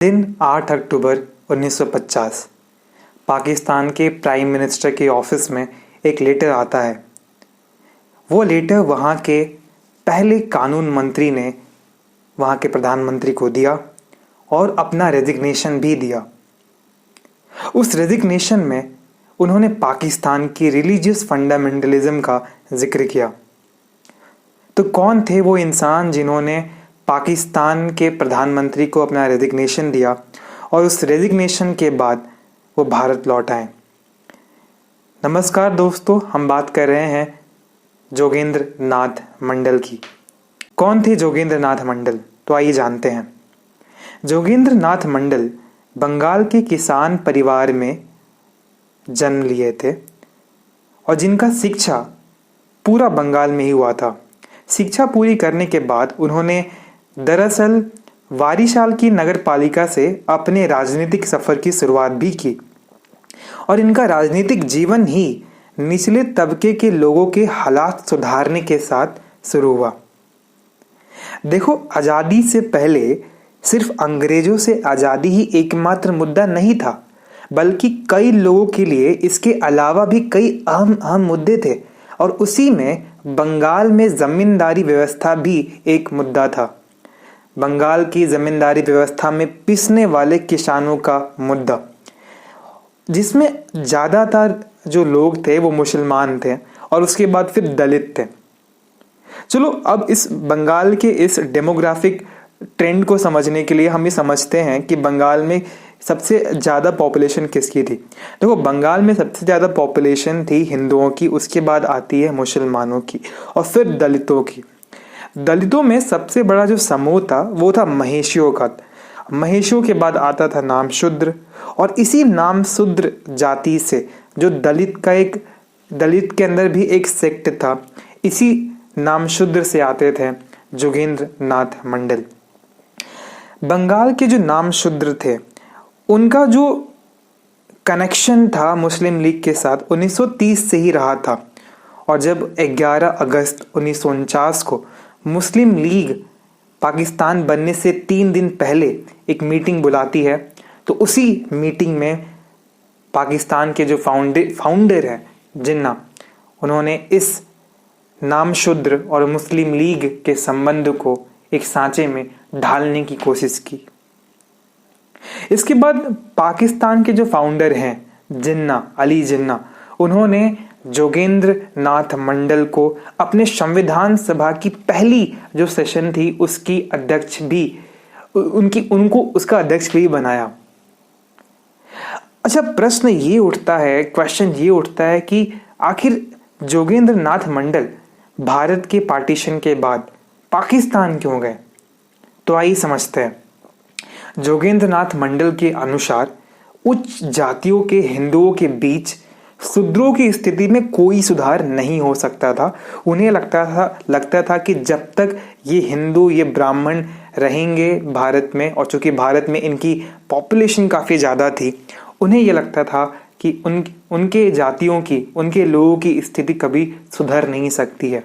दिन 8 अक्टूबर 1950 पाकिस्तान के prime minister के ऑफिस में एक लेटर आता है। वो लेटर वहाँ के पहले कानून मंत्री ने वहाँ के प्रधानमंत्री को दिया और अपना रेजिग्नेशन भी दिया। उस रेजिग्नेशन में उन्होंने पाकिस्तान की रिलीजियस फंडामेंटलिज्म का जिक्र किया। तो कौन थे वो इंसान जिन्होंने पाकिस्तान के प्रधानमंत्री को अपना रेजिग्नेशन दिया और उस रेजिग्नेशन के बाद वो भारत लौट आए? नमस्कार दोस्तों, हम बात कर रहे हैं जोगेंद्र नाथ मंडल की। कौन थे जोगेंद्र नाथ मंडल? तो आइए जानते हैं। जोगेंद्र नाथ मंडल बंगाल के किसान परिवार में जन्म लिए थे और जिनका शिक्षा पूरा बंगाल में ही हुआ था। शिक्षा पूरी करने के बाद उन्होंने दरअसल वारिशाल की नगर पालिका से अपने राजनीतिक सफर की शुरुआत भी की और इनका राजनीतिक जीवन ही निचले तबके के लोगों के हालात सुधारने के साथ शुरू हुआ। देखो, आजादी से पहले सिर्फ अंग्रेजों से आजादी ही एकमात्र मुद्दा नहीं था, बल्कि कई लोगों के लिए इसके अलावा भी कई अहम मुद्दे थे और उसी में बंगाल में जमींदारी व्यवस्था भी एक मुद्दा था। बंगाल की जमींदारी व्यवस्था में पिसने वाले किसानों का मुद्दा, जिसमें ज़्यादातर जो लोग थे वो मुसलमान थे और उसके बाद फिर दलित थे। चलो, अब इस बंगाल के इस डेमोग्राफिक ट्रेंड को समझने के लिए हम ये समझते हैं कि बंगाल में सबसे ज़्यादा पॉपुलेशन किसकी थी। देखो, बंगाल में सबसे ज़्यादा पॉपुलेशन थी हिंदुओं की, उसके बाद आती है मुसलमानों की और फिर दलितों की। दलितों में सबसे बड़ा जो समूह था वो था महिषियों का। महिषियों के बाद आता था नाम शूद्र और इसी नाम शूद्र जाति से जो दलित के अंदर भी एक सेक्ट था, इसी नाम शूद्र से आते थे जोगेंद्र नाथ मंडल। बंगाल के जो नाम शूद्र थे उनका जो कनेक्शन था मुस्लिम लीग के साथ 1930 से ही रहा था और जब 11 अगस्त 1949 को मुस्लिम लीग पाकिस्तान बनने से 3 दिन पहले एक मीटिंग बुलाती है, तो उसी मीटिंग में पाकिस्तान के जो फाउंडर हैं जिन्ना, उन्होंने इस नाम शूद्र और मुस्लिम लीग के संबंध को एक सांचे में ढालने की कोशिश की। इसके बाद पाकिस्तान के जो फाउंडर हैं अली जिन्ना, उन्होंने जोगेंद्र नाथ मंडल को अपने संविधान सभा की पहली जो सेशन थी उसकी अध्यक्ष भी उनको उसका अध्यक्ष भी बनाया। अच्छा, क्वेश्चन ये उठता है कि आखिर जोगेंद्र नाथ मंडल भारत के पार्टीशन के बाद पाकिस्तान क्यों गए? तो आइए समझते हैं। जोगेंद्र नाथ मंडल के अनुसार उच्च जातियों के हिंदुओं के बीच शूद्रों की स्थिति में कोई सुधार नहीं हो सकता था। उन्हें लगता था कि जब तक ये हिंदू, ये ब्राह्मण रहेंगे भारत में, और चूंकि भारत में इनकी पॉपुलेशन काफ़ी ज़्यादा थी, उन्हें ये लगता था कि उनके जातियों की, उनके लोगों की स्थिति कभी सुधर नहीं सकती है।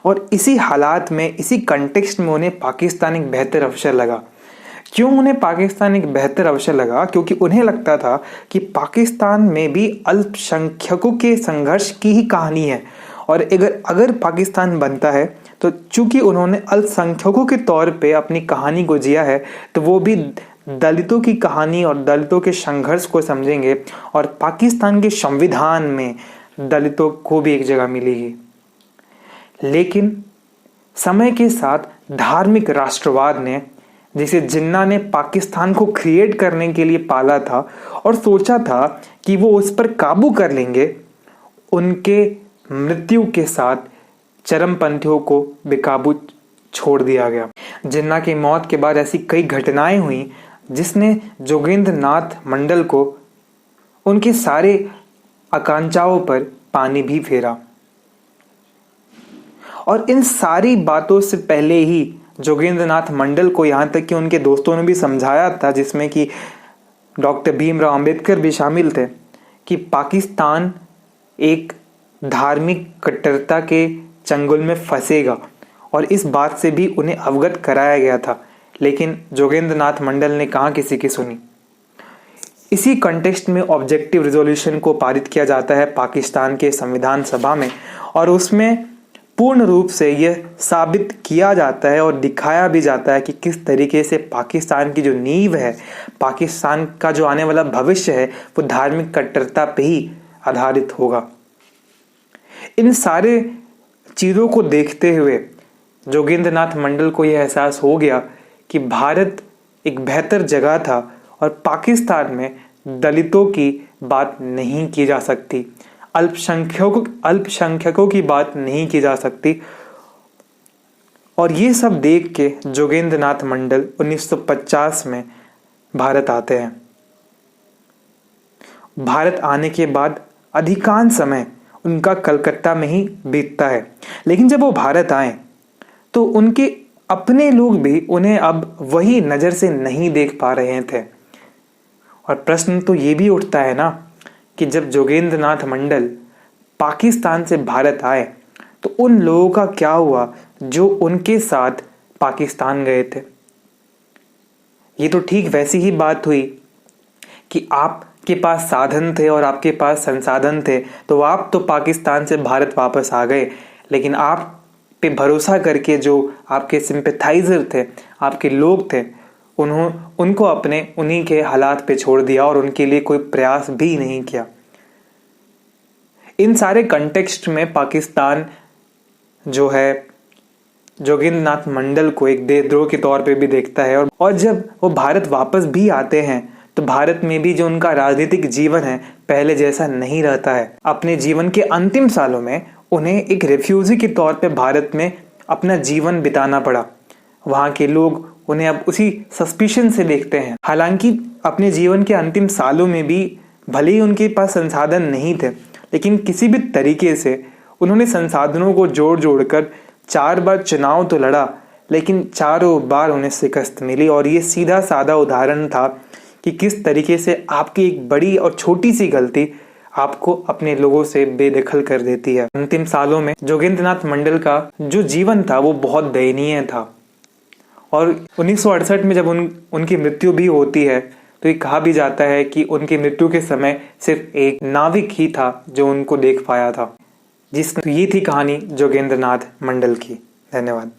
और इसी हालात में, इसी कंटेक्स्ट में उन्हें पाकिस्तान एक बेहतर अवसर लगा। क्यों उन्हें पाकिस्तान एक बेहतर अवसर लगा? क्योंकि उन्हें लगता था कि पाकिस्तान में भी अल्पसंख्यकों के संघर्ष की ही कहानी है और अगर पाकिस्तान बनता है तो चूंकि उन्होंने अल्पसंख्यकों के तौर पे अपनी कहानी को जिया है, तो वो भी दलितों की कहानी और दलितों के संघर्ष को समझेंगे और पाकिस्तान के संविधान में दलितों को भी एक जगह मिलेगी। लेकिन समय के साथ धार्मिक राष्ट्रवाद ने, जिसे जिन्ना ने पाकिस्तान को क्रिएट करने के लिए पाला था और सोचा था कि वो उस पर काबू कर लेंगे, उनके मृत्यु के साथ चरमपंथियों को बेकाबू छोड़ दिया गया। जिन्ना की मौत के बाद ऐसी कई घटनाएं हुई जिसने जोगेंद्र नाथ मंडल को उनके सारे आकांक्षाओं पर पानी भी फेरा। और इन सारी बातों से पहले ही जोगेंद्र नाथ मंडल को, यहाँ तक कि उनके दोस्तों ने भी समझाया था, जिसमें कि डॉक्टर भीमराव अंबेडकर भी शामिल थे, कि पाकिस्तान एक धार्मिक कट्टरता के चंगुल में फंसेगा और इस बात से भी उन्हें अवगत कराया गया था। लेकिन जोगेंद्र नाथ मंडल ने कहाँ किसी की सुनी। इसी कंटेक्स्ट में ऑब्जेक्टिव रिजोल्यूशन को पारित किया जाता है पाकिस्तान के संविधान सभा में, और उसमें पूर्ण रूप से यह साबित किया जाता है और दिखाया भी जाता है कि किस तरीके से पाकिस्तान की जो नींव है, पाकिस्तान का जो आने वाला भविष्य है, वो धार्मिक कट्टरता पे ही आधारित होगा। इन सारे चीज़ों को देखते हुए जोगेंद्र नाथ मंडल को यह एहसास हो गया कि भारत एक बेहतर जगह था और पाकिस्तान में दलितों की बात नहीं की जा सकती, अल्पसंख्यकों की बात नहीं की जा सकती। और ये सब देख के जोगेंद्र नाथ मंडल 1950 में भारत आते हैं। भारत आने के बाद अधिकांश समय उनका कलकत्ता में ही बीतता है, लेकिन जब वो भारत आए तो उनके अपने लोग भी उन्हें अब वही नज़र से नहीं देख पा रहे थे। और प्रश्न तो ये भी उठता है ना कि जब जोगेंद्र नाथ मंडल पाकिस्तान से भारत आए तो उन लोगों का क्या हुआ जो उनके साथ पाकिस्तान गए थे। ये तो ठीक वैसी ही बात हुई कि आपके पास साधन थे और आपके पास संसाधन थे, तो आप तो पाकिस्तान से भारत वापस आ गए, लेकिन आप पे भरोसा करके जो आपके सिंपैथाइजर थे, आपके लोग थे, उनको अपने उन्हीं के हालात पे छोड़ दिया और उनके लिए कोई प्रयास भी नहीं किया। इन सारे कंटेक्स्ट में पाकिस्तान जो है जोगेंद्र नाथ मंडल को एक देशद्रोह के तौर पे भी देखता है। और जब वो भारत वापस भी आते हैं तो भारत में भी जो उनका राजनीतिक जीवन है पहले जैसा नहीं रहता है। अपने जीवन के अंतिम सालों में उन्हें एक रेफ्यूजी के तौर पे भारत में अपना जीवन बिताना पड़ा। वहाँ के लोग उन्हें अब उसी सस्पिशन से देखते हैं। हालांकि अपने जीवन के अंतिम सालों में भी भले ही उनके पास संसाधन नहीं थे, लेकिन किसी भी तरीके से उन्होंने संसाधनों को जोड़ कर 4 बार चुनाव तो लड़ा, लेकिन चारों बार उन्हें शिकस्त मिली। और ये सीधा साधा उदाहरण था कि किस तरीके से आपकी एक बड़ी और छोटी सी गलती आपको अपने लोगों से बेदखल कर देती है। अंतिम सालों में जोगेंद्र नाथ मंडल का जो जीवन था वो बहुत दयनीय था। और 1968 में जब उनकी मृत्यु भी होती है तो ये कहा भी जाता है कि उनकी मृत्यु के समय सिर्फ एक नाविक ही था जो उनको देख पाया था। ये थी कहानी जोगेंद्र नाथ मंडल की। धन्यवाद।